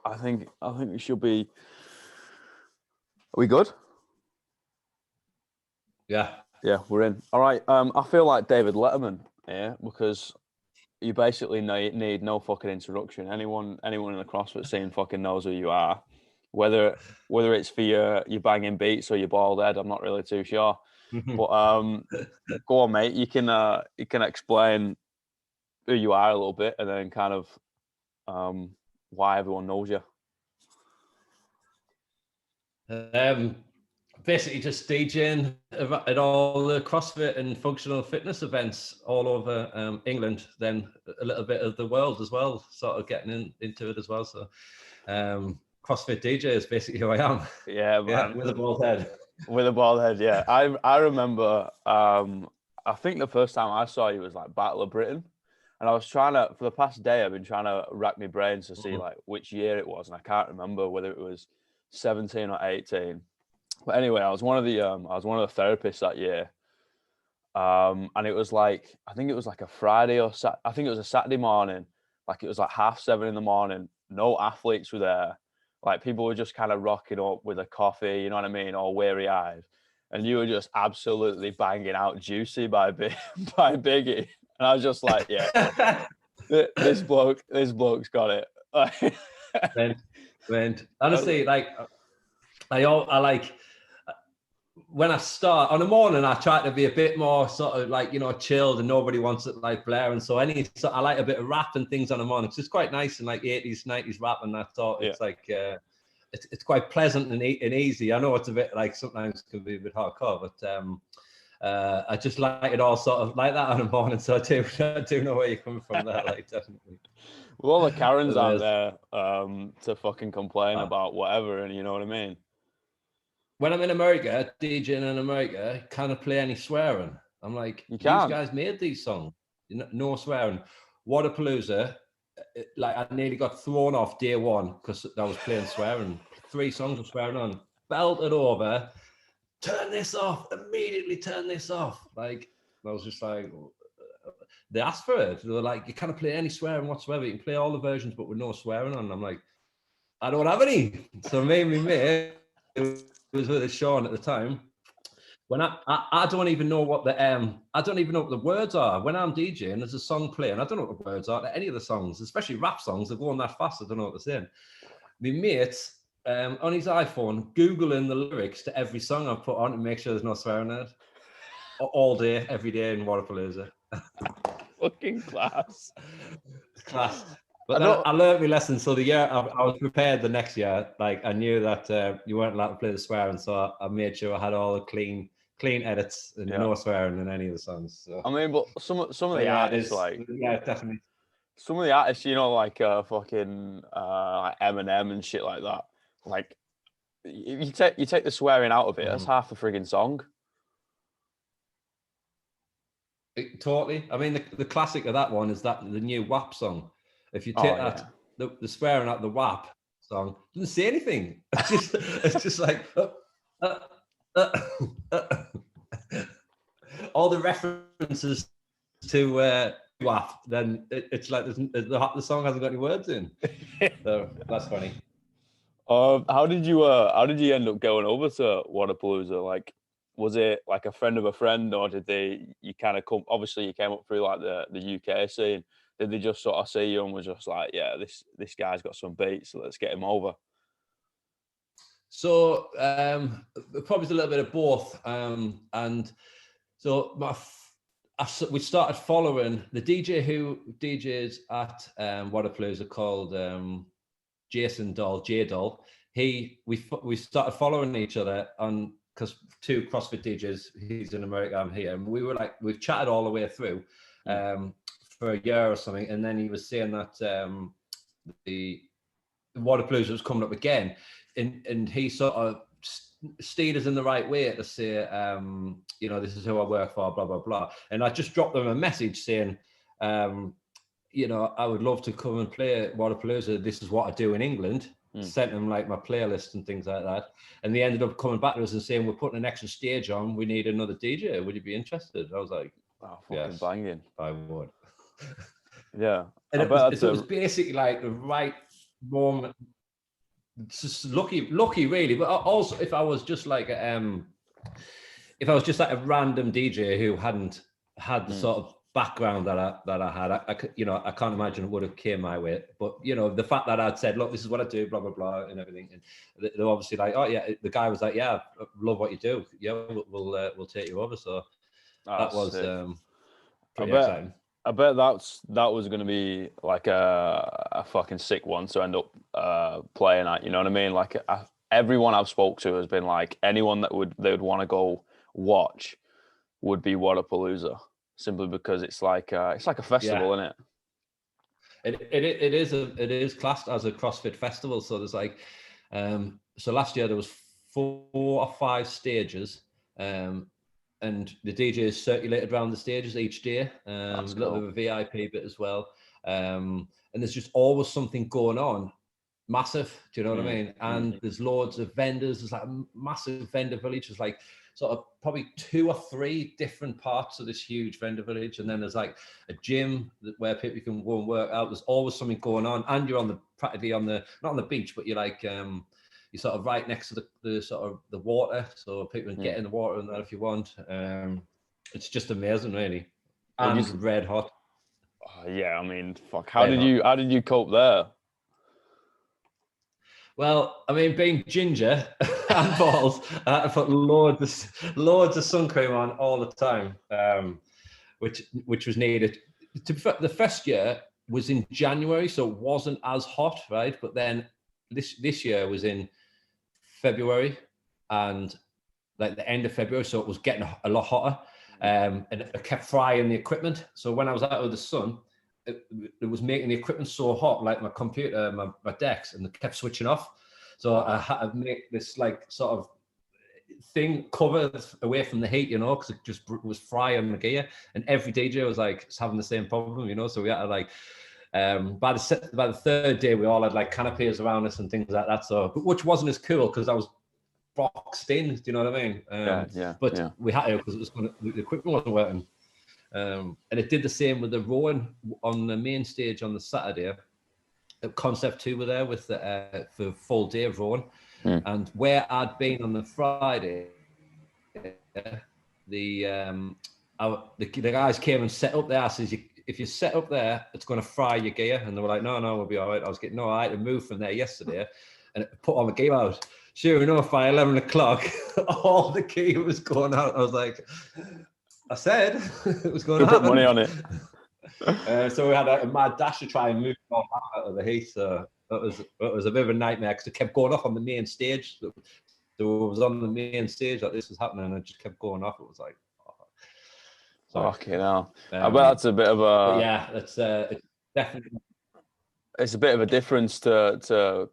I think we should be. Are we good? Yeah. Yeah, we're in. All right. I feel like David Letterman here because you basically need no fucking introduction. Anyone in the CrossFit scene fucking knows who you are. Whether it's for your banging beats or your bald head, I'm not really too sure. But go on, mate. You can explain who you are a little bit, and then kind of why everyone knows you. Basically just DJing at all the CrossFit and functional fitness events all over England, then a little bit of the world as well, sort of getting into it as well. So CrossFit DJ is basically who I am. Yeah, man. Yeah, with a bald head. With a bald head, yeah. I remember, I think the first time I saw you was like Battle of Britain. And I was trying to, for the past day, I've been trying to rack my brains to see like which year it was. And I can't remember whether it was 17 or 18. But anyway, I was one of the therapists that year. And it was like, I think it was like a Friday or I think it was a Saturday morning. Like it was like 7:30 in the morning. No athletes were there. Like people were just kind of rocking up with a coffee, you know what I mean, all weary eyed. And you were just absolutely banging out Juicy by Biggie. And I was just like, yeah, this bloke's got it. Went. Honestly, like I like when I start on the morning, I try to be a bit more sort of like, chilled and nobody wants it like Blair. And so I like a bit of rap and things on the morning. It's just quite nice and like 80s, 90s rap. And I thought it's like, it's quite pleasant and easy. I know it's a bit like sometimes it can be a bit hardcore, but I just like it all sort of like that on the morning. So I do know where you're coming from there, like definitely. Well, all the Karens out there to fucking complain about whatever, and you know what I mean? When I'm in America, DJing in America, kind of play any swearing. I'm like, these guys made these songs. No swearing. Waterpalooza, like I nearly got thrown off day one because I was playing swearing. 3 songs of swearing on. Belted over. Turn this off. Immediately turn this off. Like, I was just like, they asked for it. They were like, you can't play any swearing whatsoever. You can play all the versions, but with no swearing on. I'm like, I don't have any. So maybe me, it was with Sean at the time. When I don't even know what I don't even know what the words are. When I'm DJing, there's a song playing. I don't know what the words are to any of the songs, especially rap songs. They're going that fast. I don't know what they're saying. My mate on his iPhone, Googling the lyrics to every song I've put on to make sure there's no swearing in it. All day, every day in Waterpalooza. Fucking class. Class. But I learned my lesson. So the year I was prepared the next year, like I knew that you weren't allowed to play the swearing. So I made sure I had all the clean edits and no swearing in any of the songs. So. I mean, but some of the artists, definitely. Some of the artists, like fucking like Eminem and shit like that. Like, you take the swearing out of it, that's half the frigging song. Totally. I mean, the classic of that one is the new WAP song. If you take the swearing out the WAP song, it doesn't say anything. It's just like all the references to WAP. Then it's like the song hasn't got any words in. So that's funny. How did you end up going over to Waterpalooza? Like, was it like a friend of a friend, or did you kind of come? Obviously, you came up through like the UK scene. Did they just sort of see you and was just like, yeah, this guy's got some beats, so let's get him over? So probably a little bit of both. And so we started following the DJ who DJs at Waterpalooza called Jason Doll, J Doll. We started following each other on because 2 CrossFit DJs. He's in America, I'm here, and we were like we've chatted all the way through. For a year or something, and then he was saying that the Waterpalooza was coming up again, and he sort of steered us in the right way to say, this is who I work for, blah blah blah. And I just dropped them a message saying, I would love to come and play Waterpalooza. This is what I do in England. Sent them like my playlist and things like that, and they ended up coming back to us and saying, we're putting an extra stage on. We need another DJ. Would you be interested? I was like, oh, fucking banging. I would. Yeah. And it was basically like the right moment. it's just lucky really. But also, if I was just like a random DJ who hadn't had the sort of background that I had, I can't imagine it would have came my way. But the fact that I'd said, look, this is what I do, blah blah blah, and everything, and they're obviously like, oh yeah, the guy was like, yeah, I love what you do, yeah, we'll take you over. So that was pretty exciting. I bet that was going to be like a fucking sick one to end up playing at. You know what I mean? Like everyone I've spoke to has been like, anyone they would want to go watch would be Wodapalooza, simply because it's like a festival, isn't it? It is classed as a CrossFit festival. So there's like, so last year there was 4 or 5 stages. And the DJs circulated around the stages each day. A little bit of a VIP bit as well. And there's just always something going on. Massive, do you know what I mean? And there's loads of vendors. There's like a massive vendor village. There's like sort of probably 2 or 3 different parts of this huge vendor village. And then there's like a gym where people can go and work out. There's always something going on. And you're practically not on the beach, but you're like, you're sort of right next to the sort of the water, so people can get in the water and that if you want. It's just amazing, really, and red hot. Oh, yeah, I mean, fuck. How did you cope there? Well, I mean, being ginger and balls, I put loads of sun cream on all the time, which was needed. The first year was in January, so it wasn't as hot, right? But then this year was in February and like the end of February, so it was getting a lot hotter, and it kept frying the equipment. So when I was out of the sun, it was making the equipment so hot, like my computer, my decks, and it kept switching off. So I had to make this like sort of thing covered away from the heat, because it just was frying the gear, and every DJ was like having the same problem, so we had to like. By the 3rd day, we all had like canopies around us and things like that. So, which wasn't as cool because I was boxed in. Do you know what I mean? But we had to because the equipment wasn't working. And it did the same with the rowing on the main stage on the Saturday. Concept 2 were there with for full day of rowing, and where I'd been on the Friday, the guys came and set up their asses. If you set up there, it's going to fry your gear. And they were like, no, we'll be all right. I had to move from there yesterday and put all my gear out. Sure enough, by 11 o'clock, all the gear was going out. I was like, I said it was going to happen. Put money on it. So we had a mad dash to try and move all out of the heat. So it was a bit of a nightmare because it kept going off on the main stage. So it was on the main stage that this was happening and it just kept going off. It was like, fucking hell. I bet that's a bit of a... Yeah, that's it's definitely... It's a bit of a difference to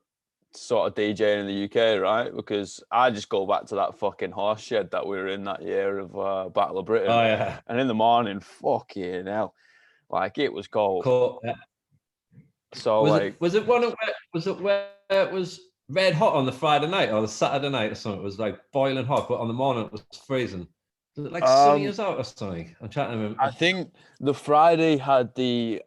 sort of DJing in the UK, right? Because I just go back to that fucking horse shed that we were in that year of Battle of Britain. Oh, yeah. And in the morning, fucking hell. Like, it was cold. Cool, yeah. So, was it where it was red hot on the Friday night or the Saturday night or something? It was like boiling hot, but on the morning it was freezing. Was it like sunny as out or something? I'm trying to remember. I think the Friday had the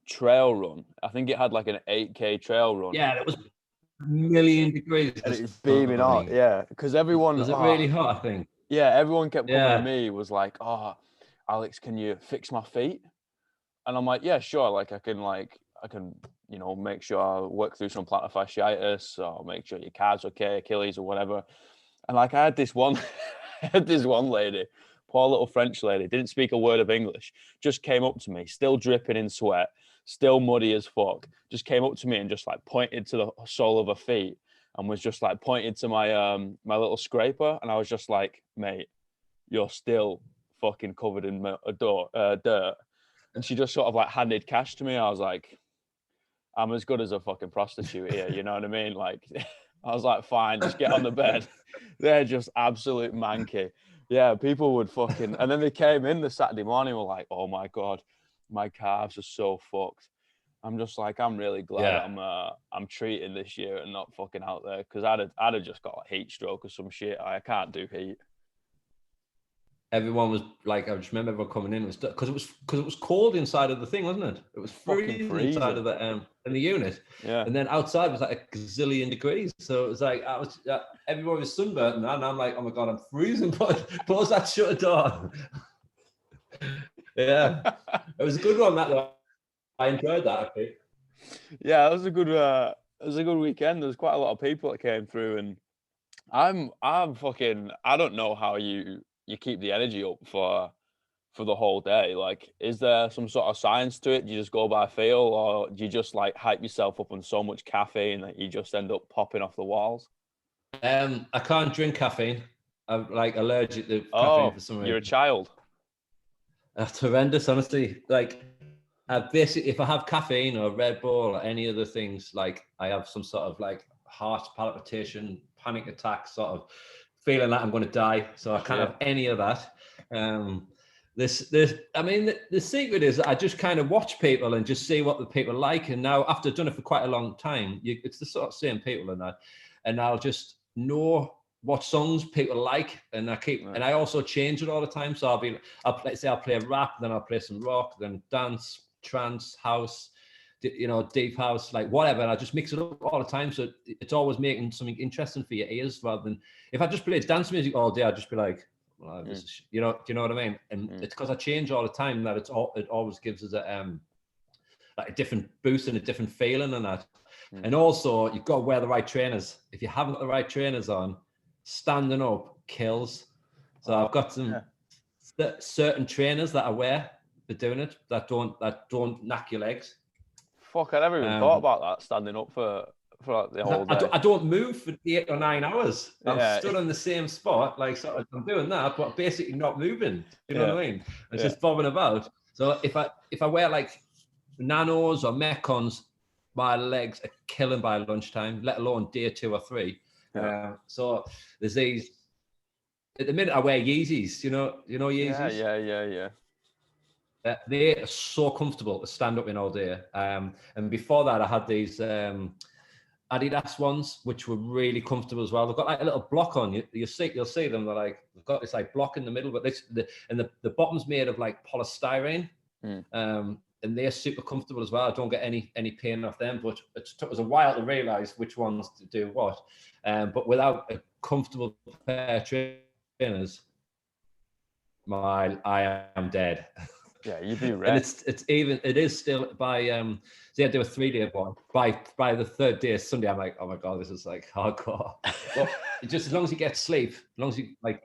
trail run. I think it had like an 8K trail run. Yeah, it was a million degrees. And it was beaming hot, yeah. Because everyone... Was it really hot, I think? Yeah, everyone kept coming to me, was like, oh, Alex, can you fix my feet? And I'm like, yeah, sure. Like, I can, make sure I work through some plantar fasciitis or make sure your calves okay, Achilles or whatever. And like, I had this one lady, poor little French lady, didn't speak a word of English, just came up to me, still dripping in sweat, still muddy as fuck, just came up to me and just like pointed to the sole of her feet and was just like pointed to my my little scraper. And I was just like, mate, you're still fucking covered in dirt. And she just sort of like handed cash to me. I was like, I'm as good as a fucking prostitute here, you know what I mean? Like, I was like, fine, just get on the bed. They're just absolute manky. Yeah, people would fucking... And then they came in the Saturday morning, were like, oh my God, my calves are so fucked. I'm just like, I'm really glad I'm treating this year and not fucking out there, because I'd have just got a heat stroke or some shit. I can't do heat. everyone was like, I just remember everyone coming in, because it was cold inside of the thing, wasn't it? It was freezing inside of the in the unit. Yeah. And then outside was like a gazillion degrees. So it was like, everyone was sunburnt, and I'm like, oh my God, I'm freezing. Close that shutter door. Yeah. It was a good one, that though. I enjoyed that, I think. Yeah, it was a good weekend. There was quite a lot of people that came through, and I'm fucking, I don't know how you keep the energy up for the whole day. Like, is there some sort of science to it? Do you just go by feel, or do you just like hype yourself up on so much caffeine that you just end up popping off the walls? I can't drink caffeine. I'm like allergic to caffeine for some reason. You're a child. That's horrendous, honestly. Like, basically, if I have caffeine or Red Bull or any other things, like I have some sort of like heart palpitation, panic attack, sort of feeling that I'm going to die. So I can't have any of that. The secret is that I just kind of watch people and just see what the people like. And now, after I've done it for quite a long time, it's the sort of same people and that, and I'll just know what songs people like, and and I also change it all the time. So I'll play a rap, then I'll play some rock, then dance, trance, house, deep house, like whatever, and I just mix it up all the time. So it's always making something interesting for your ears, rather than if I just played dance music all day, I'd just be like, well, do you know what I mean? And it's because I change all the time that it always gives us like a different boost and a different feeling and that. And also, you've got to wear the right trainers. If you haven't got the right trainers on, standing up kills. So I've got some certain trainers that I wear for doing it that don't knock your legs. Fuck, I never even thought about that, standing up for like the whole day. I don't move for 8 or 9 hours. I'm stood on the same spot, like sort of, I'm doing that, but basically not moving. You know what I mean? I'm just bobbing about. So if I wear like nanos or metcons, my legs are killing by lunchtime, let alone day 2 or 3. So there's these. At the minute, I wear Yeezys. You know Yeezys. Yeah. They are so comfortable to stand up in all day. And before that, I had these Adidas ones, which were really comfortable as well. They've got like a little block on. You'll see them. They're like, they've got this like block in the middle, but the bottom's made of like polystyrene. And they're super comfortable as well. I don't get any pain off them, but it took us a while to realize which ones to do what. But without a comfortable pair of trainers, I am dead. Yeah, you'd be right. And it is still by they had to do a 3-day one. By the 3rd day, Sunday, I'm like, oh my God, this is like hardcore. But just as long as you get sleep, as long as you like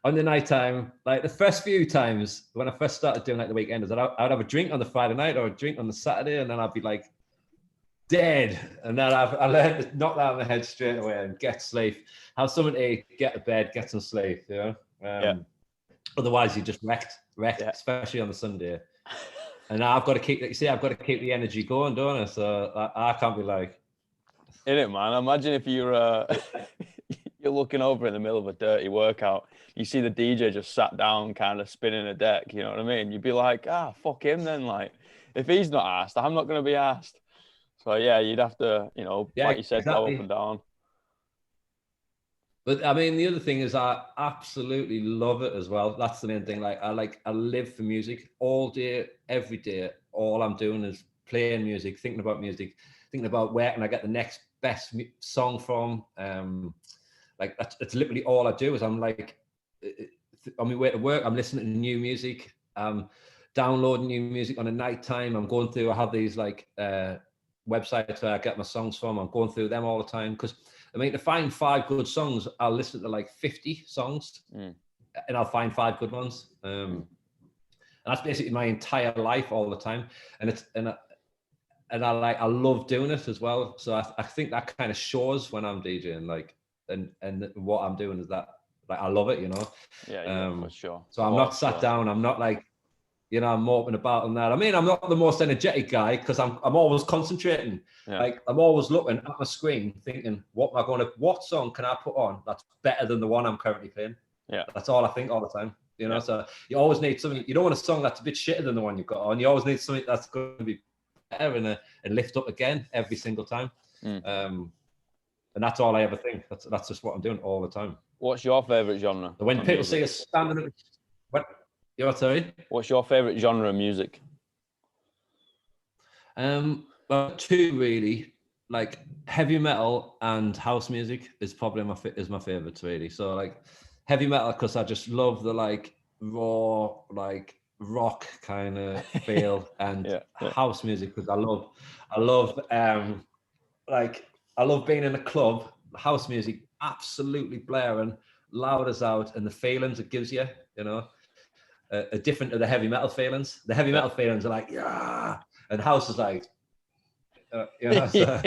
on the night time, like the first few times when I first started doing like the weekenders, I'd have a drink on the Friday night or a drink on the Saturday, and then I'd be like dead. And then I learned to knock that on the head straight away and get sleep, have something to eat, get to bed, get some sleep, Otherwise, you're just wrecked, especially on the Sunday. And I've got to keep the energy going, don't I? So I can't be like, in it, man. Imagine if you're looking over in the middle of a dirty workout, you see the DJ just sat down, kind of spinning a deck. You know what I mean? You'd be like, fuck him then. Like, if he's not asked, I'm not going to be asked. So yeah, you'd have to, like you said, go up and down. But I mean, the other thing is I absolutely love it as well. That's the main thing. I live for music all day, every day. All I'm doing is playing music, thinking about music, thinking about where can I get the next best song from. Like that's literally all I do. Is I'm like, on my way to work, I'm listening to new music. Downloading new music on a night time. I'm going through. I have these like websites where I get my songs from. I'm going through them all the time because. I mean, to find 5 good songs, I'll listen to like 50 songs, and I'll find 5 good ones. And that's basically my entire life all the time. And I love doing it as well. So I think that kind of shows when I'm DJing, like, and what I'm doing is that, like, I love it, Yeah, for sure. So I'm not sat down. I'm not like, I'm moping about on that. I mean, I'm not the most energetic guy because I'm always concentrating. Yeah. Like I'm always looking at my screen, thinking, what song can I put on that's better than the one I'm currently playing? Yeah, that's all I think all the time. So you always need something. You don't want a song that's a bit shitter than the one you've got on. You always need something that's going to be better and lift up again every single time. And that's all I ever think. That's just what I'm doing all the time. What's your favorite genre? So when people see us standing up, what? You're sorry? What's your favorite genre of music? Well, two really, like heavy metal and house music is probably my favorites really. So like heavy metal because I just love the like raw like rock kind of feel, and house music because I love I love being in a club, house music absolutely blaring, loud as out, and the feelings it gives you, you know, are different to the heavy metal feelings. The heavy metal feelings are like, yeah, and house is like, you know, so,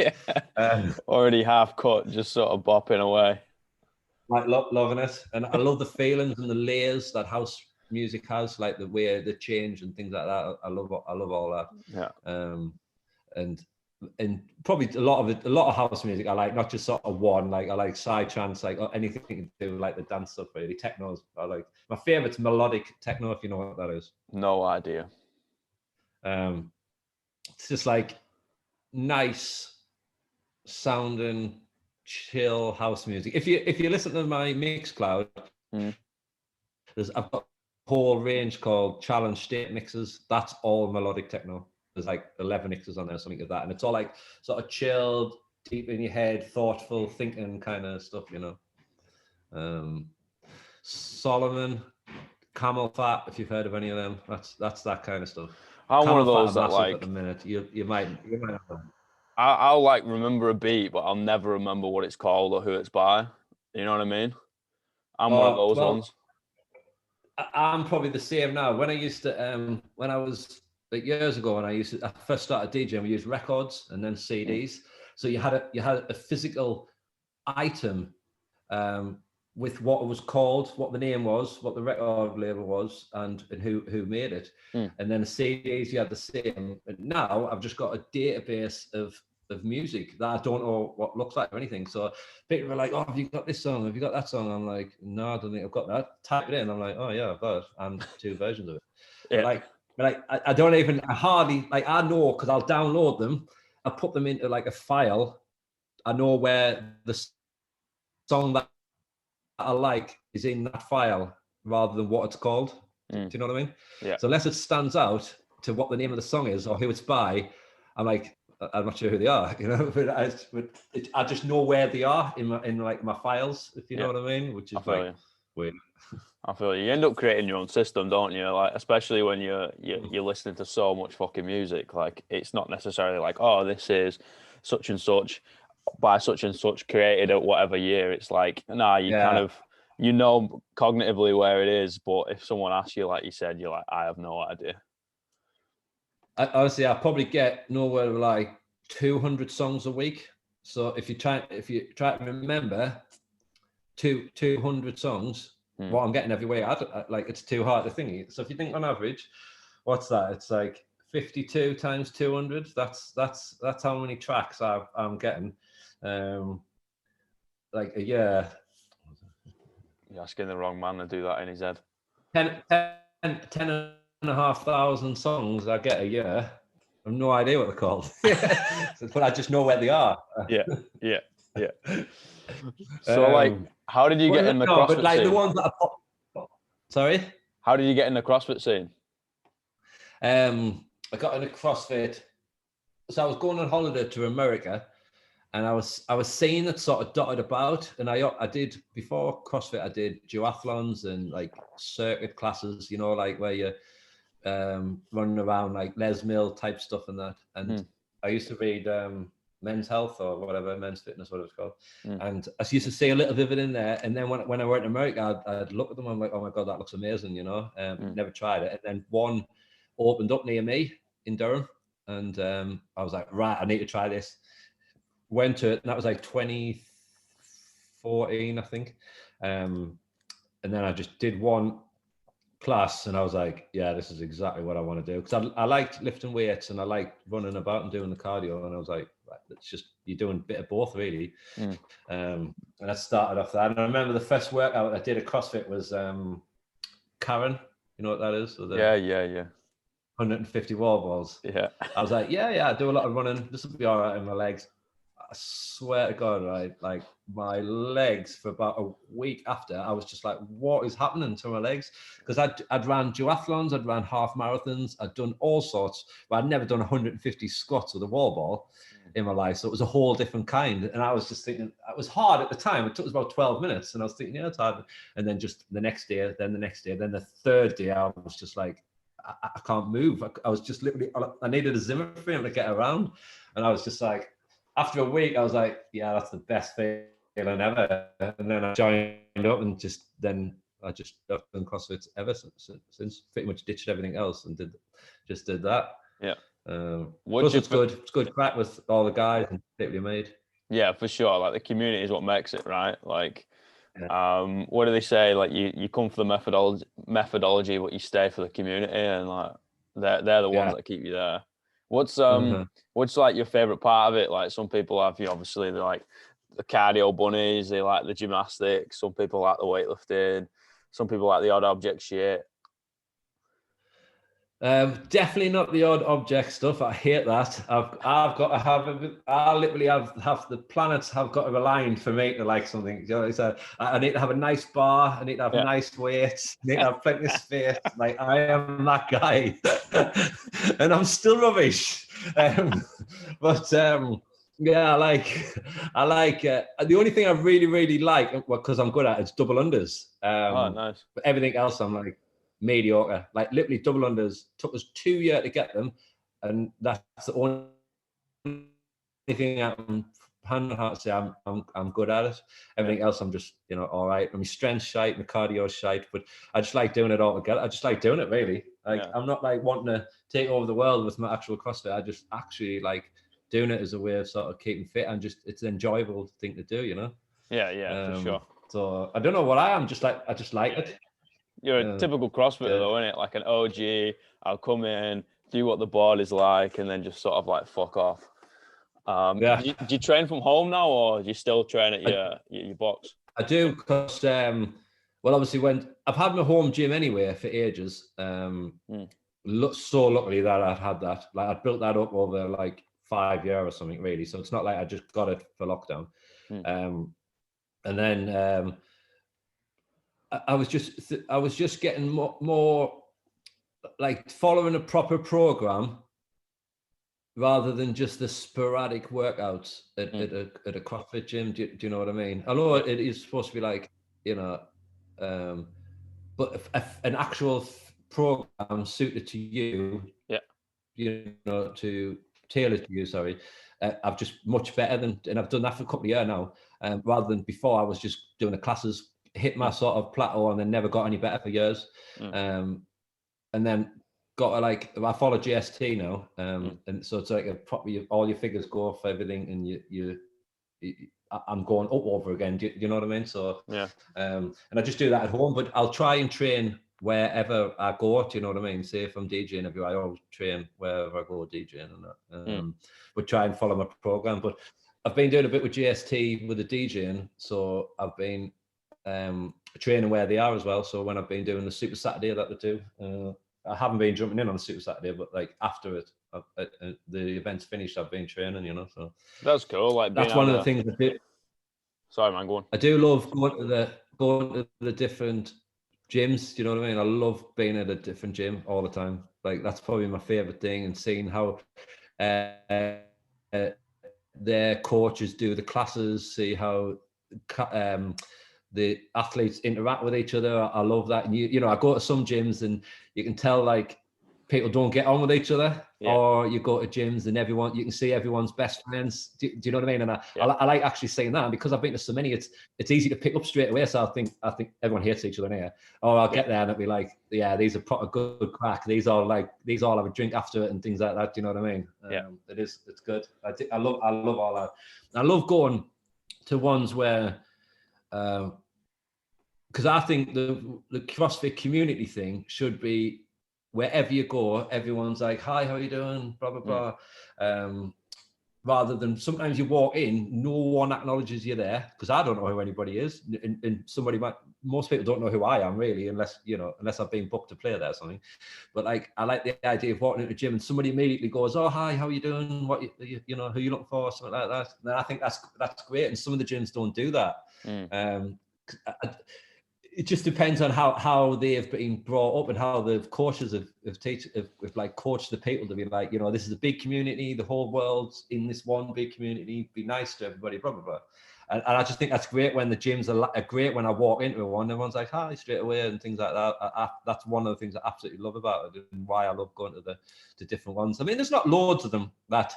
already half cut, just sort of bopping away. Like loving it, and I love the feelings and the layers that house music has, like the way the change and things like that. I love all that. Yeah. And probably a lot of house music I like, not just sort of one. Like I like side trance, like anything to do like the dance stuff. Really, technos. I like my favorite's melodic techno. If you know what that is. No idea. It's just like nice sounding, chill house music. If you listen to my Mixcloud, I've got a whole range called Challenge State Mixes. That's all melodic techno. There's like 11 mixes on there, something like that, and it's all like sort of chilled, deep in your head, thoughtful, thinking kind of stuff, you know. Solomon, Camel Fat, if you've heard of any of them, that's that kind of stuff. I'm one of those that like at the minute. You might have them. I'll like remember a beat, but I'll never remember what it's called or who it's by. You know what I mean? I'm one of those ones. I'm probably the same now. When I used to, when I was like years ago, when I first started DJing, we used records and then CDs. So you had a physical item with what it was called, what the name was, what the record label was, and who made it. And then the CDs, you had the same. But now I've just got a database of music that I don't know what looks like or anything. So people are like, "Oh, have you got this song? Have you got that song?" I'm like, "No, I don't think I've got that." Type it in. I'm like, "Oh yeah, I've got it," and 2 versions of it. Yeah. But I don't even. I hardly like. I know because I'll download them. I put them into like a file. I know where the song that I like is in that file rather than what it's called. Do you know what I mean? Yeah. So unless it stands out to what the name of the song is or who it's by, I'm like, I'm not sure who they are, you know. But I just know where they are in my files, if you know what I mean. Which is like weird. I feel you end up creating your own system, don't you? Like, especially when you're listening to so much fucking music. Like, it's not necessarily like, oh, this is such and such by such and such created at whatever year. It's like, nah, you kind of, you know, cognitively where it is. But if someone asks you, like you said, you're like, I have no idea. Honestly, I probably get nowhere like 200 songs a week. So if you try to remember 200 songs, what I'm getting every week, like it's too hard to think. So if you think on average, what's that? It's like 52 times 200. That's how many tracks I'm getting. Like a year. You're asking the wrong man to do that in his head. 10,500 songs I get a year. I have no idea what they're called. But I just know where they are. Yeah. So like, how did you get in the CrossFit but like scene? the ones that are Sorry? How did you get in the CrossFit scene? I got into CrossFit. So I was going on holiday to America, and I was seeing it sort of dotted about. And I did, before CrossFit, I did duathlons and like circuit classes, you know, like where you're running around like Les Mill type stuff and that. And I used to read Men's Health or whatever, Men's Fitness, whatever it's called. And I used to see a little bit of it in there. And then when I went to America, I'd look at them. I'm like, oh my God, that looks amazing, you know. Never tried it. And then one opened up near me in Durham. And I was like, right, I need to try this. Went to it, and that was like 2014, I think. And then I just did one class, and I was like, yeah, this is exactly what I want to do. Because I liked lifting weights, and I liked running about and doing the cardio. And I was like, right, it's just, you're doing a bit of both, really. And I started off that. And I remember the first workout I did at CrossFit was Karen. You know what that is? So Yeah. 150 wall balls. Yeah. I was like, yeah, I do a lot of running. This will be all right in my legs. swear to God, right? Like my legs for about a week after, I was just like, what is happening to my legs? Because I'd ran duathlons, I'd ran half marathons, I'd done all sorts, but I'd never done 150 squats with a wall ball in my life. So it was a whole different kind. And I was just thinking, it was hard at the time. It took us about 12 minutes. And I was thinking, yeah, it's hard. And then just the next day, then the next day, then the third day, I was just like, I can't move. I was just literally, I needed a Zimmer frame to get around. And I was just like, after a week, I was like, yeah, that's the best feeling ever. And then I joined up and I've done CrossFit ever since pretty much ditched everything else and did that. Yeah. Plus it's good. It's good crack with all the guys and people you made. Yeah, for sure. Like the community is what makes it, right? Like, what do they say? Like you come for the methodology, but you stay for the community, and like they're the ones that keep you there. What's like your favorite part of it? Like some people have, obviously they like the cardio bunnies, they like the gymnastics. Some people like the weightlifting. Some people like the odd object shit. Definitely not the odd object stuff. I hate that. I've got to have. I literally have the planets have got to align for me to like something. So I need to have a nice bar. I need to have nice weights. I need to have plenty of space. Like I am that guy, and I'm still rubbish. But yeah, I like. The only thing I really, really like, because I'm good at, is double unders. Nice. But everything else, I'm like mediocre. Like literally double unders took us 2 years to get them, and that's the only thing I'm hand on heart say I'm good at it. Everything else I'm just all right. I mean, strength shite, my cardio shite, but I just like doing it all together. I just like doing it really. Like I'm not like wanting to take over the world with my actual CrossFit. I just actually like doing it as a way of sort of keeping fit, and just it's an enjoyable thing to do. Yeah, for sure. So I don't know what I am. I just like it. You're a typical CrossFitter though, isn't it? Like an OG. I'll come in, do what the board is like, and then just sort of like fuck off. Do you train from home now, or do you still train at your box? I do, because obviously when I've had my home gym anyway for ages. So luckily that I've had that. Like I built that up over like 5 years or something, really. So it's not like I just got it for lockdown. And then I was just getting more like following a proper program rather than just the sporadic workouts at a CrossFit gym. Do you know what I mean? I know it is supposed to be like, but an actual program suited to you, to tailor to you, sorry, I've just much better than, and I've done that for a couple of years now, rather than before I was just doing the classes, hit my sort of plateau and then never got any better for years. And then got I follow GST now, and so it's like all your figures go off everything, and I'm going up over again. Do you know what I mean? So and I just do that at home, but I'll try and train wherever I go. Do you know what I mean? Say if I'm DJing everywhere, I always train wherever I go DJing and that. But try and follow my program. But I've been doing a bit with GST with the DJing, so I've been training where they are as well. So when I've been doing the Super Saturday that they do, I haven't been jumping in on the Super Saturday, but like after it, the event's finished, I've been training. So that's cool. Like that's one of the things I do. Sorry, man, go on. I do love going to the different gyms. Do you know what I mean? I love being at a different gym all the time. Like that's probably my favorite thing, and seeing how their coaches do the classes, see how the athletes interact with each other. I love that. And I go to some gyms and you can tell like people don't get on with each other, or you go to gyms and you can see everyone's best friends. Do you know what I mean? And I like actually saying that, and because I've been to so many, it's easy to pick up straight away. So I think everyone hates each other here. Or I'll get there and it'll be like, these are proper good crack. These all have a drink after it and things like that. Do you know what I mean? It's good. I love all that. I love going to ones where, because I think the CrossFit community thing should be wherever you go, everyone's like, hi, how are you doing? Blah, blah, blah. rather than sometimes you walk in, no one acknowledges you there, because I don't know who anybody is, and somebody might. Most people don't know who I am really, unless I've been booked to play there or something. But like, I like the idea of walking into a gym and somebody immediately goes, "Oh, hi, how are you doing? What you know, who you looking for?" Something like that. And I think that's great. And some of the gyms don't do that. It just depends on how they've been brought up and how the coaches have like coached the people to be like, this is a big community, the whole world's in this one big community, be nice to everybody, blah, blah, blah. And I just think that's great when the gyms are great. When I walk into one, everyone's like, hi, straight away, and things like that. That's one of the things I absolutely love about it, and why I love going to the different ones. I mean, there's not loads of them that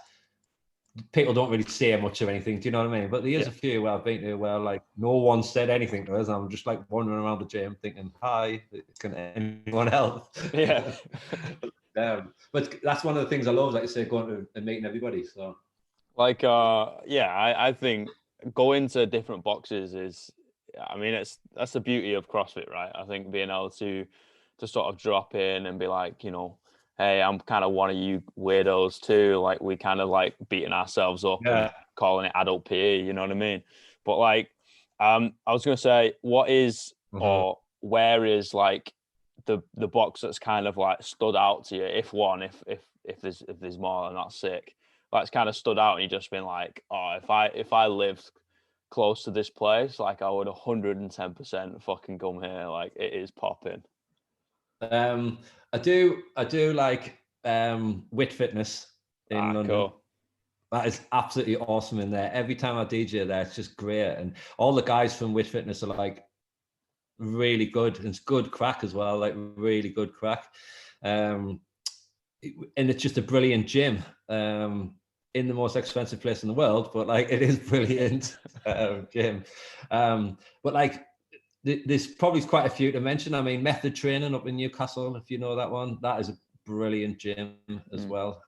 people don't really say much of anything, do you know what I mean? But there's a few where I've been to where like no one said anything to us. I'm just like wandering around the gym thinking, hi, can anyone help? Yeah. But that's one of the things I love, like you say, going to and meeting everybody. So like I think going to different boxes is, I mean, that's the beauty of CrossFit, right? I think being able to sort of drop in and be like, hey, I'm kind of one of you weirdos too. Like, we kind of like beating ourselves up and calling it adult PE, you know what I mean? But like, I was going to say, what is, or where is like the box that's kind of like stood out to you? If there's more, and that's sick. That's kind of stood out and you just been like, oh, if I lived close to this place, like I would 110% fucking come here. Like, it is popping. I do like Wit Fitness in London. Cool. That is absolutely awesome in there. Every time I DJ there, it's just great. And all the guys from Wit Fitness are like really good. And it's good crack as well, like really good crack. And it's just a brilliant gym in the most expensive place in the world, but like it is brilliant gym. But like, there's probably quite a few to mention. I mean, Method Training up in Newcastle, if you know that one, that is a brilliant gym as well.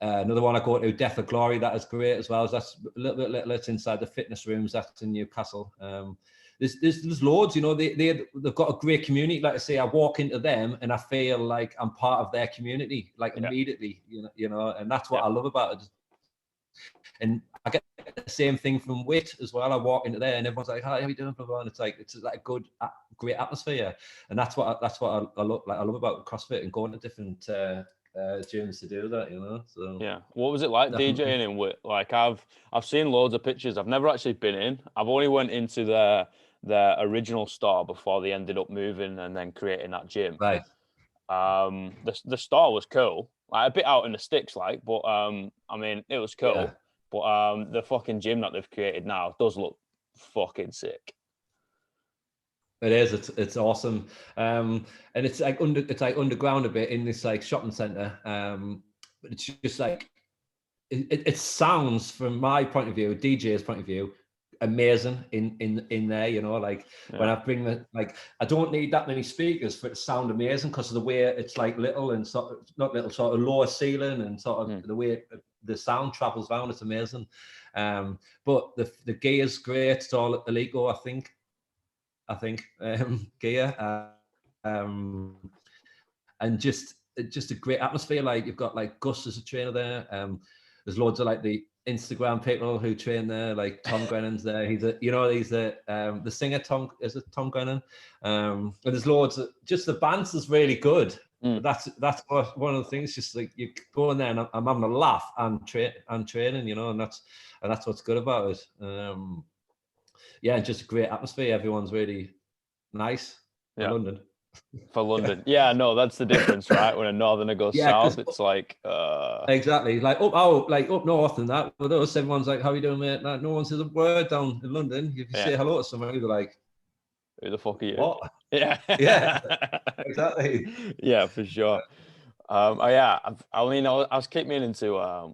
Another one I go to, Death of Glory, that is great as well. That's a little bit less inside the fitness rooms. That's in Newcastle. There's loads, they've got a great community. Like I say, I walk into them and I feel like I'm part of their community, like immediately, and that's what I love about it. And I get the same thing from Wit as well. I walk into there and everyone's like, "Hi, how are you doing?" And it's like a good, great atmosphere, and that's what I love. Like I love about CrossFit and going to different gyms to do that. So yeah. What was it like DJing in Wit? Like I've seen loads of pictures. I've never actually been in. I've only went into their original store before they ended up moving and then creating that gym. Right. The store was cool, like a bit out in the sticks, like, but I mean, it was cool. Yeah. But the fucking gym that they've created now does look fucking sick. It is. It's awesome, and it's like underground a bit in this like shopping center. But it's just like it sounds, from my point of view, DJ's point of view, amazing in there. When I bring I don't need that many speakers for it to sound amazing because of the way it's like little and not little, sort of lower ceiling, and sort of the way the sound travels around. It's amazing. But the gear's great. It's all illegal, I think gear, and just a great atmosphere. Like, you've got like Gus as a trainer there. There's loads of like the Instagram people who train there, like Tom Grennan's there. He's the singer. Tom Grennan. And there's loads of, just the banter's really good. That's one of the things. Just like you go in there and I'm having a laugh and training, and that's what's good about it. Yeah, just a great atmosphere. Everyone's really nice for London. For London. Yeah, no, that's the difference, right? When a northerner goes south, it's like exactly, like up north and that. With us, everyone's like, "How you doing, mate?" No one says a word down in London. If you say hello to someone, you're like, "Who the fuck are you?" What? Yeah. Exactly. Yeah, for sure. I was kept meaning to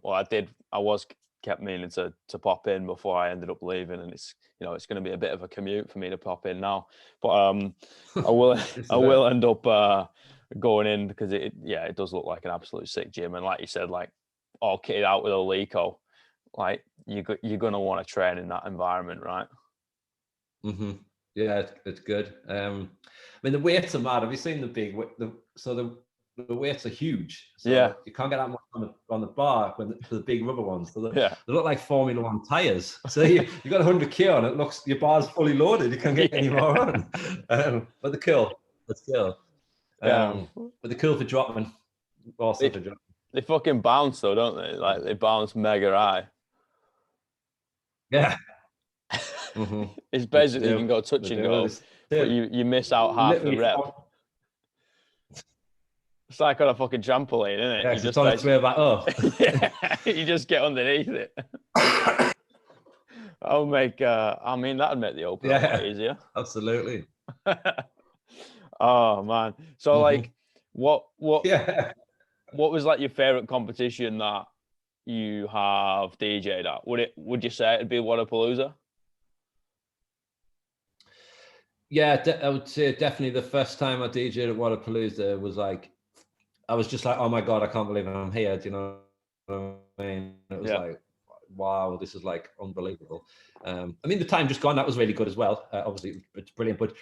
kept meaning to pop in before I ended up leaving, and it's going to be a bit of a commute for me to pop in now, but I will end up going in because it does look like an absolute sick gym, and like you said, like all kitted out with a Leco, like you're going to want to train in that environment, right? Yeah, it's good. I mean, the weights are mad. Have you seen the big the weights are huge. So you can't get that much on the bar when the big rubber ones. So they look like Formula One tires. So you've got 100 kilo on it. Your bar's fully loaded. You can't get any more on. But they're cool. That's cool. But they're cool for dropping. Also for dropping. They fucking bounce though, don't they? Like they bounce mega high. Yeah. It's basically you can go touch and go, but you miss out half the rep. It's like on a fucking trampoline, isn't it? Yeah, it's on its way back up. You just get underneath it. That'd make the open a lot easier. Absolutely. Oh man. So like what was like your favorite competition that you have DJ'd at? Would you say it'd be Wodapalooza? Yeah, I would say definitely the first time I DJ'd at Wodapalooza was like, I was just like, oh my God, I can't believe I'm here. Do you know what I mean? It was like, wow, this is like unbelievable. I mean, the time just gone, that was really good as well. Obviously, it's brilliant, but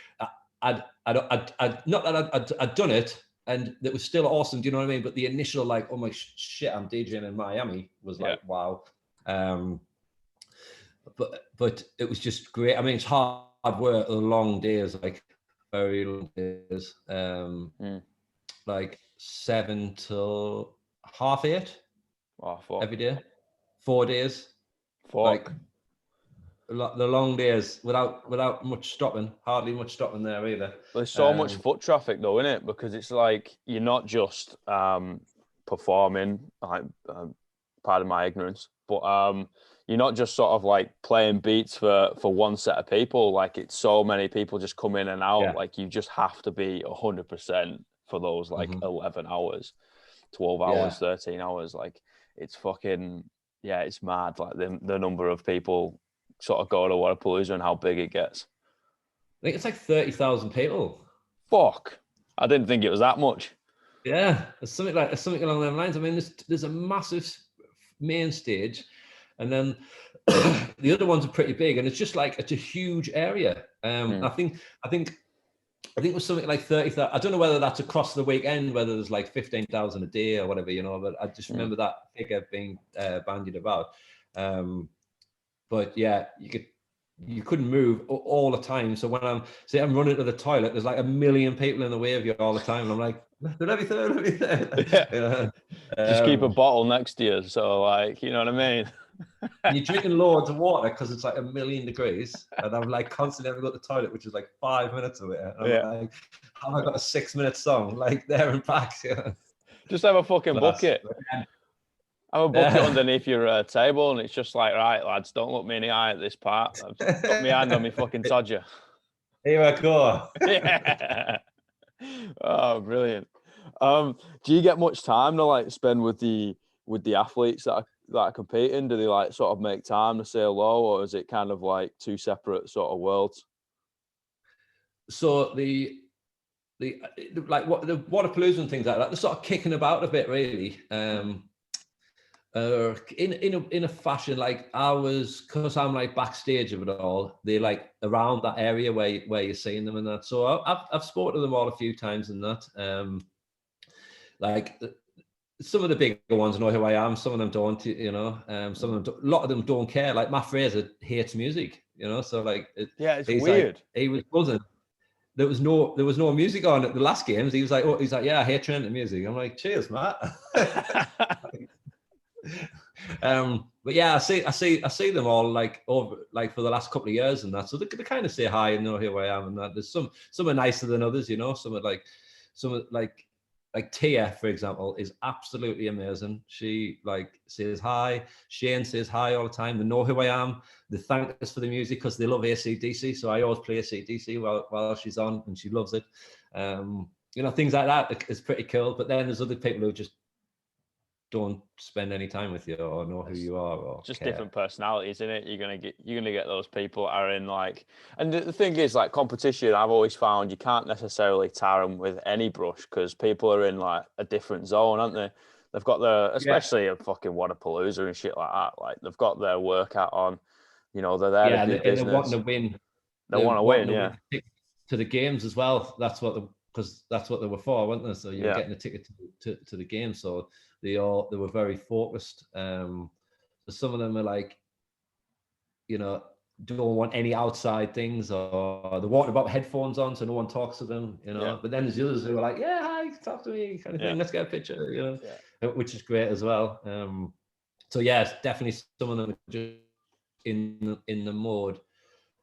I'd not that I'd done it and it was still awesome. Do you know what I mean? But the initial like, oh my shit, I'm DJing in Miami was like, wow. But it was just great. I mean, it's hard work, long days, like very long days. Like 7 till 8:30 every day, 4 days. Like the long days without much stopping, hardly much stopping there either. There's so much foot traffic though, isn't it? Because it's like you're not just performing, like pardon my ignorance, but you're not just sort of like playing beats for one set of people. Like it's so many people just come in and out. Like you just have to be 100% for those like 11 hours, 12 hours, 13 hours. Like it's fucking, it's mad. Like the number of people sort of go to Wodapalooza and how big it gets. I think it's like 30,000 people. Fuck. I didn't think it was that much. Yeah, it's something along those lines. I mean, there's a massive main stage, and then the other ones are pretty big, and it's just like it's a huge area. I think it was something like 30,000. I don't know whether that's across the weekend, whether there's like 15,000 a day or whatever, you know. But I just remember that figure being bandied about. But yeah, you couldn't move all the time. So when I'm running to the toilet, there's like a million people in the way of you all the time, and I'm like, let me through. Just keep a bottle next to you, so like, you know what I mean. And you're drinking loads of water because it's like 1,000,000 degrees, and I'm like constantly having to go to the toilet, which is like 5 minutes of it. And I'm like, how have I got a 6-minute song like there and back? Just have a fucking bucket. Have a bucket underneath your table, and it's just like, right, lads, don't look me in the eye at this part. I've got my hand on my fucking todger. Here I go. Oh, brilliant. Do you get much time to like spend with the athletes that are competing? Do they like sort of make time to say hello, or is it kind of like two separate sort of worlds? So the Wodapalooza and things like that, they're sort of kicking about a bit, really. In a fashion, like because I'm like backstage of it all, they're like around that area where you're seeing them and that. So I've spoken to them all a few times and that. Like some of the bigger ones know who I am. Some of them don't, you know. Some of them, a lot of them don't care. Like Matt Fraser hates music, you know. So like, it's weird. Like, he was buzzing. There was no music on at the last games. He was like, yeah, I hate turning to music. I'm like, cheers, Matt. But yeah, I see them all like over like for the last couple of years and that. So they kind of say hi and know who I am and that. There's some are nicer than others, you know. Some are like Tia, for example, is absolutely amazing. She like says hi. Shane says hi all the time. They know who I am. They thank us for the music because they love AC/DC. So I always play AC/DC while she's on, and she loves it. You know, things like that is pretty cool. But then there's other people who just don't spend any time with you or know who you are or just care. Different personalities, isn't it? You're gonna get those people that are in like, and the thing is, like, competition, I've always found you can't necessarily tar them with any brush because people are in like a different zone, aren't they? They've got especially a fucking Wodapalooza and shit like that. Like they've got their workout on, you know, they're there to do business. They're wanting to win. They want to win, to the games as well. That's what because that's what they were for, weren't they? So you were getting a ticket to the game. So they were very focused. So some of them are like, you know, don't want any outside things, or they're walking about headphones on so no one talks to them, you know. But then there's the others who are like, yeah, hi, talk to me, kind of thing, let's get a picture, you know, which is great as well. So yes, definitely some of them are just in the mode,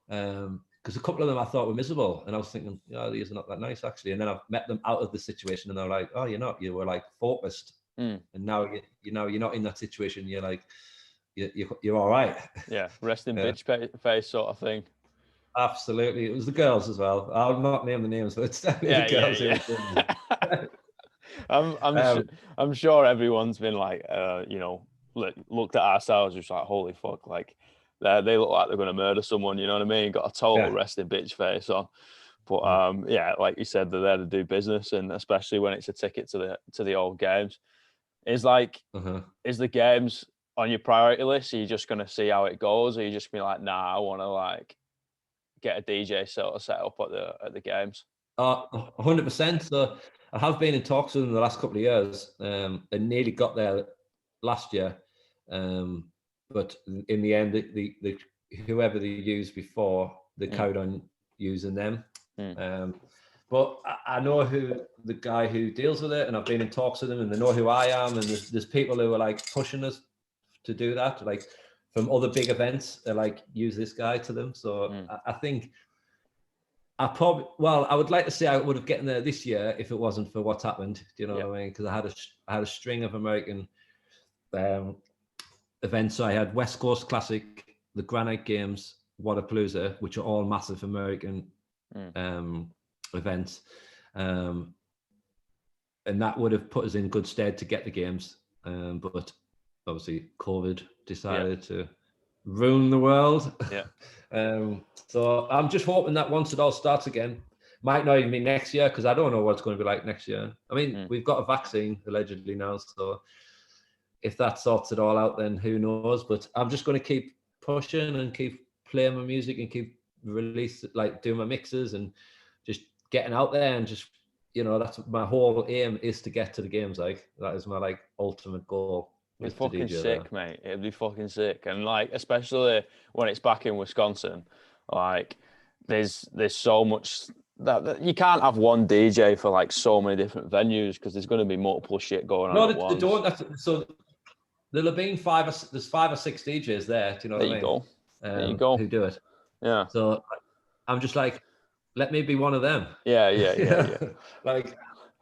because a couple of them I thought were miserable, and I was thinking, oh, these are not that nice actually. And then I've met them out of the situation, and they're like, oh, you're not, you were like focused, and now you know you're not in that situation. You're like, you're all right. Yeah, resting bitch face sort of thing. Absolutely, it was the girls as well. I'll not name the names, but it's definitely the girls. I'm sure everyone's been like, you know, looked at ourselves, just like, holy fuck, like they look like they're gonna murder someone. You know what I mean? Got a total resting bitch face on. But yeah, like you said, they're there to do business, and especially when it's a ticket to the old games. Is like, is the games on your priority list? Are you just going to see how it goes? Or are you just be like, nah, I want to like get a DJ sort of set up at the games? 100%. So I have been in talks with them the last couple of years. I nearly got there last year. But in the end, the whoever they used before, they carried on using them. But I know who the guy who deals with it, and I've been in talks with them, and they know who I am. And there's people who are like pushing us to do that, like from other big events. They're like, use this guy to them. So I think I would like to say I would have gotten there this year if it wasn't for what's happened. Do you know what I mean? Because I had a string of American events. So I had West Coast Classic, the Granite Games, Wadapalooza, which are all massive American events, and that would have put us in good stead to get the games, but obviously COVID decided to ruin the world. So I'm just hoping that once it all starts again, might not even be next year, because I don't know what it's going to be like next year. I mean, we've got a vaccine allegedly now, so if that sorts it all out, then who knows. But I'm just going to keep pushing and keep playing my music and keep doing my mixes and just getting out there, and just, you know, that's my whole aim, is to get to the games. Like, that is my like ultimate goal. It's fucking sick, mate. It'd be fucking sick. And like, especially when it's back in Wisconsin, like there's so much that you can't have one DJ for like so many different venues, because there's going to be multiple shit going on. No, they don't. So there'll have been there's 5 or 6 DJs there. Do you know what I mean? There you go. Who do it? Yeah. So I'm just like, let me be one of them. Yeah. Like,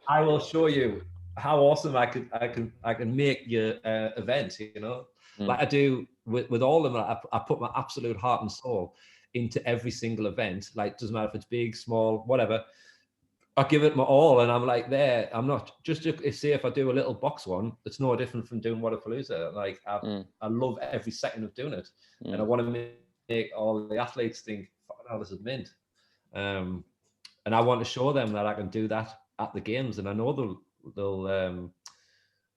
I will show you how awesome I can make your event. You know, like I do with all of them. I put my absolute heart and soul into every single event. Like, doesn't matter if it's big, small, whatever. I give it my all, and I'm like there. I'm not just to say if I do a little box one, it's no different from doing Wadapalooza. Like I love every second of doing it, and I want to make all the athletes think, "Oh, this is mint," and I want to show them that I can do that at the games, and I know they'll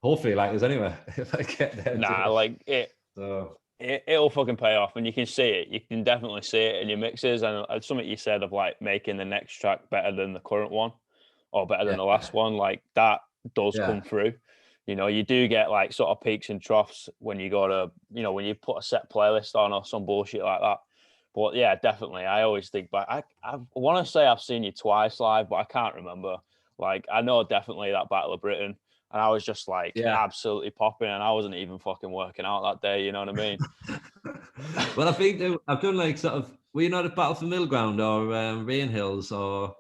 hopefully like us anyway if I get there. Like it. So it'll fucking pay off, and you can see it. You can definitely see it in your mixes, and something you said of like making the next track better than the current one, or better than the last one. Like that does come through. You know, you do get like sort of peaks and troughs when you go to, you know, when you put a set playlist on or some bullshit like that. But yeah, definitely. I always think back. I want to say I've seen you twice live, but I can't remember. Like, I know definitely that Battle of Britain, and I was just like absolutely popping, and I wasn't even fucking working out that day. You know what I mean? Well, I think I've done like sort of. Were you not at Battle for Middle Ground or Rain Hills or?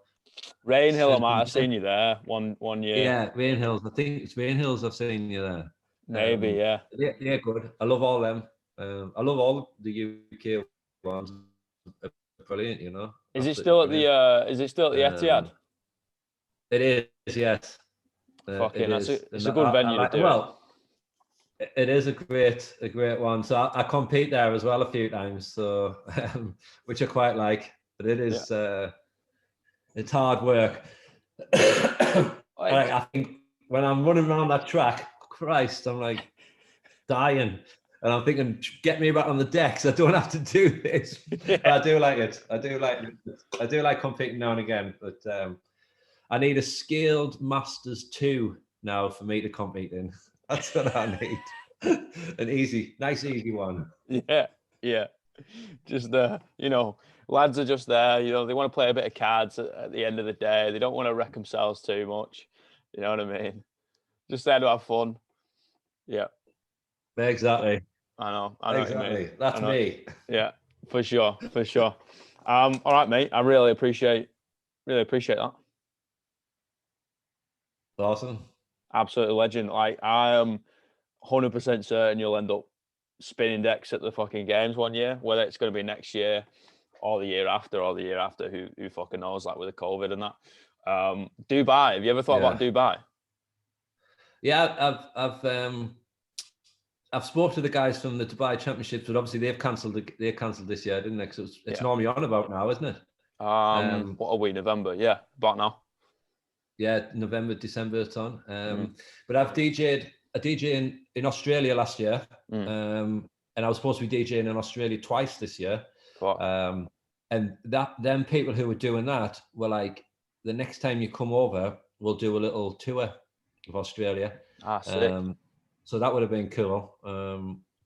Rain Hill, I might have seen you there one year. Yeah, Rain Hills. I think it's Rain Hills. I've seen you there. Maybe, yeah. Yeah, good. I love all them. I love all the UK ones. Brilliant, you know. Is it still at the? Is it still at the Etihad? It is, yes. Fucking, it's a good venue to do. Well, it is a great one. So I compete there as well a few times. So, which I quite like. But it is, it's hard work. I think when I'm running around that track, Christ, I'm like dying. And I'm thinking, get me back on the decks. I don't have to do this. But I do like it. I do like competing now and again. But I need a skilled Masters 2 now for me to compete in. That's what I need. Nice easy one. Yeah. Just lads are just there. They want to play a bit of cards at the end of the day. They don't want to wreck themselves too much. You know what I mean? Just there to have fun. Yeah. Exactly. I know Exactly. what you mean. That's me. Yeah, for sure. All right, mate. I really appreciate that. Awesome. Absolute legend. Like, I am 100% certain you'll end up spinning decks at the fucking games one year, whether it's going to be next year or the year after, who fucking knows, like with the COVID and that. Dubai, have you ever thought about Dubai? Yeah, I've spoken to the guys from the Dubai Championships, but obviously they've cancelled this year, didn't they? Because it's normally on about now, isn't it? What are we, November? Yeah, about now. Yeah, November, December it's on. But I've DJ'd in Australia last year. And I was supposed to be DJing in Australia twice this year. And them people who were doing that were like, the next time you come over, we'll do a little tour of Australia. Sick. So that would have been cool.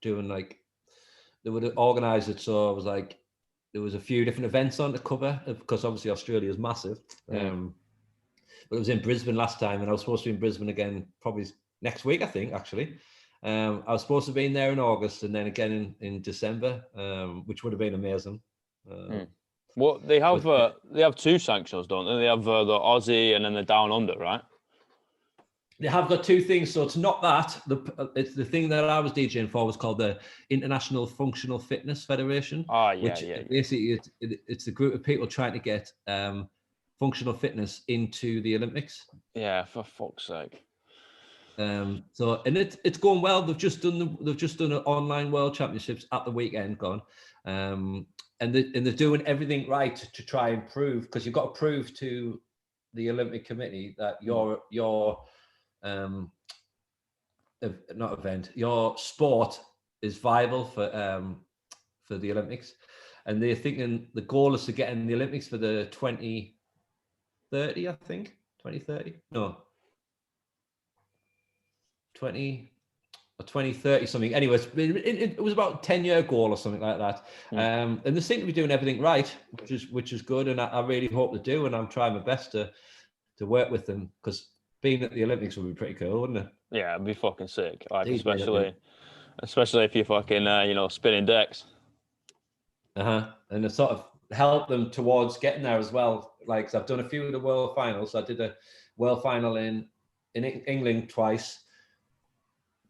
Doing like, they would have organised it. So it was like, there was a few different events on to cover, because obviously Australia is massive. But it was in Brisbane last time, and I was supposed to be in Brisbane again probably next week, I think, actually. I was supposed to be in there in August, and then again in December, which would have been amazing. Well, they have two sanctionals, don't they? They have the Aussie and then the Down Under, right? They have got two things. So it's not that. It's the thing that I was DJing for was called the International Functional Fitness Federation. Basically it's a group of people trying to get functional fitness into the Olympics. Yeah, for fuck's sake. So it's going well. They've just done an online World Championships at the weekend gone, and they're doing everything right to try and prove, because you've got to prove to the Olympic Committee that your sport is viable for the Olympics, and they're thinking the goal is to get in the Olympics for the 2030, I think 2030. No. 20 or 2030 something. Anyways, it was about a 10-year goal or something like that. And they seem to be doing everything right, which is good. And I really hope they do. And I'm trying my best to work with them, because being at the Olympics would be pretty cool, wouldn't it? Yeah, it'd be fucking sick. Like, especially if you're fucking spinning decks. And to sort of help them towards getting there as well. Like, 'cause I've done a few of the world finals. I did a world final in England twice.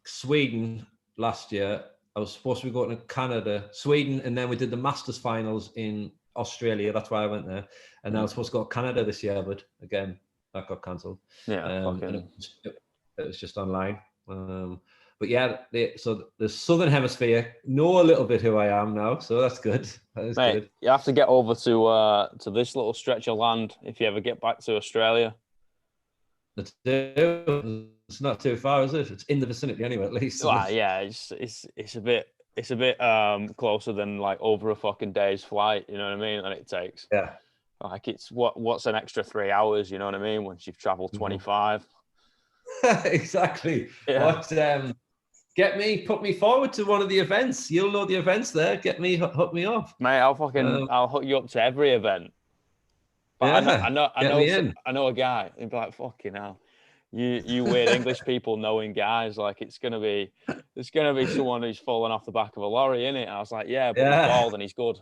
Sweden last year. I was supposed to be going to Canada, Sweden, and then we did the Masters finals in Australia. That's why I went there. And I was supposed to go to Canada this year, but again, that got cancelled. Yeah, and it was just online. But yeah, so the Southern Hemisphere know a little bit who I am now, so that's good. That is good. You have to get over to this little stretch of land if you ever get back to Australia. It's not too far, is it? It's in the vicinity anyway, at least. Well, yeah, it's a bit closer than like over a fucking day's flight. You know what I mean? That it takes. Yeah. Like, it's what's an extra 3 hours? You know what I mean? Once you've travelled 25. Exactly. Yeah. But put me forward to one of the events. You'll know the events there. Hook me up, mate. I'll hook you up to every event. But yeah, I know a guy. He'd be like, fucking hell. You weird English people knowing guys, like it's gonna be someone who's fallen off the back of a lorry, innit? And I was like, yeah, but he's bald and he's good.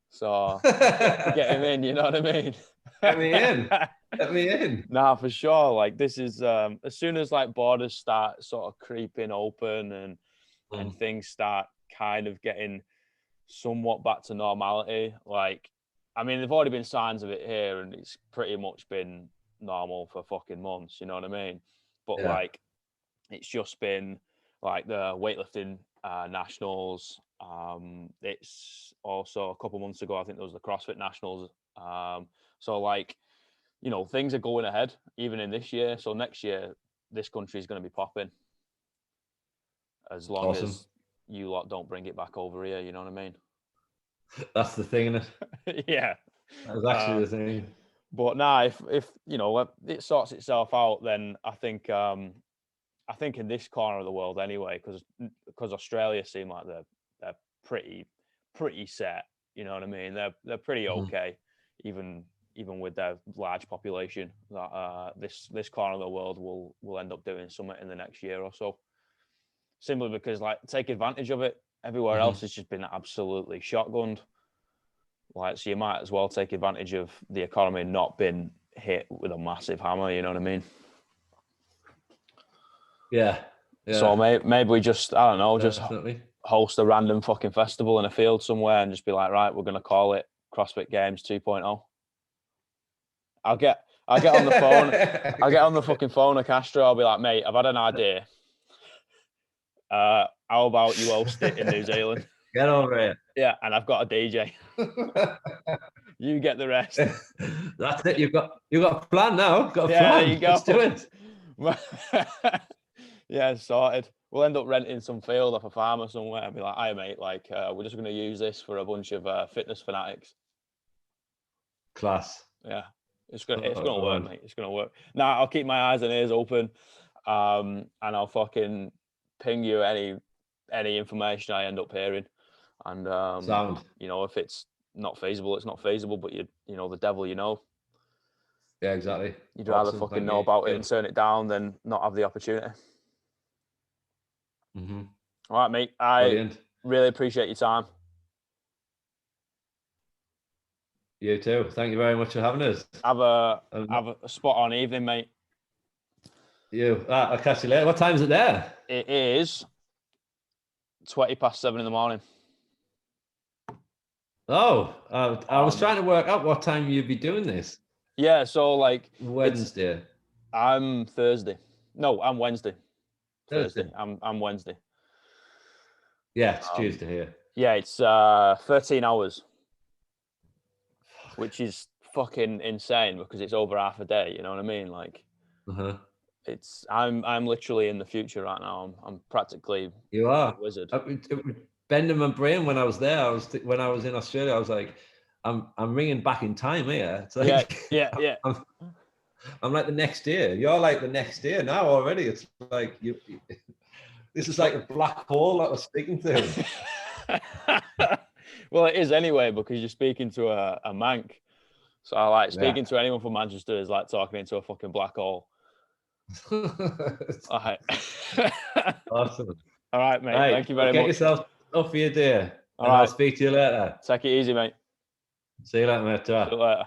So get him in, you know what I mean? Get me in. Get me in. Nah, for sure. Like, this is as soon as like borders start sort of creeping open and things start kind of getting somewhat back to normality. Like, I mean, there've already been signs of it here, and it's pretty much been normal for fucking months, you know what I mean? But like, it's just been like the weightlifting nationals. It's also a couple months ago, I think there was the CrossFit nationals. So like, things are going ahead even in this year. So next year, this country is going to be popping, as long as you lot don't bring it back over here, you know what I mean? That's the thing, isn't it? Yeah. That's actually the thing. But now, if you know it sorts itself out, then I think in this corner of the world anyway, because Australia seem like they're pretty set. You know what I mean? They're pretty okay, even with their large population. That this corner of the world will end up doing something in the next year or so. Simply because like take advantage of it. Everywhere else has just been absolutely shotgunned. Like, so you might as well take advantage of the economy not being hit with a massive hammer. You know what I mean? Yeah. So maybe we just, I don't know, Definitely. just host a random fucking festival in a field somewhere and just be like, right, we're going to call it CrossFit Games 2.0. I'll get on the phone. I'll get on the fucking phone to Castro. I'll be like, mate, I've had an idea. How about you host it in New Zealand? Get over it. Yeah, and I've got a DJ. You get the rest. That's it. You've got a plan now. Got a plan. There you go. Let's do it. Yeah, sorted. We'll end up renting some field off a farmer somewhere and be like, "Hey, mate, like we're just going to use this for a bunch of fitness fanatics." Class. Yeah, it's gonna work, mate. It's gonna work. Now I'll keep my eyes and ears open, and I'll fucking ping you any information I end up hearing. And Sound. you know, if it's not feasible, it's not feasible. But you know, the devil, you know. Yeah, exactly. You'd rather fucking know about it and turn it down than not have the opportunity. All right, mate. I really appreciate your time. You too. Thank you very much for having us. Have a spot on evening, mate. I'll catch you later. What time is it there? It is 7:20 in the morning. Oh, I was trying to work out what time you'd be doing this. Yeah, so like Wednesday. I'm Thursday. No, I'm Wednesday. Thursday. I'm Wednesday. Yeah, it's Tuesday here. Yeah, it's 13 hours, which is fucking insane because it's over half a day. You know what I mean? Like, it's I'm literally in the future right now. I'm practically a wizard. Bending my brain when I was there. When I was in Australia, I was like, I'm ringing back in time here. It's like, yeah. I'm like the next year. You're like the next year now already. It's like you. This is like a black hole that we're speaking to. Well, it is anyway because you're speaking to a mank. So I like speaking to anyone from Manchester is like talking into a fucking black hole. All right. Awesome. All right, mate. Thank you very much. Get yourself off for your day. All right. I'll speak to you later. Take it easy, mate. See you later, mate. See you later.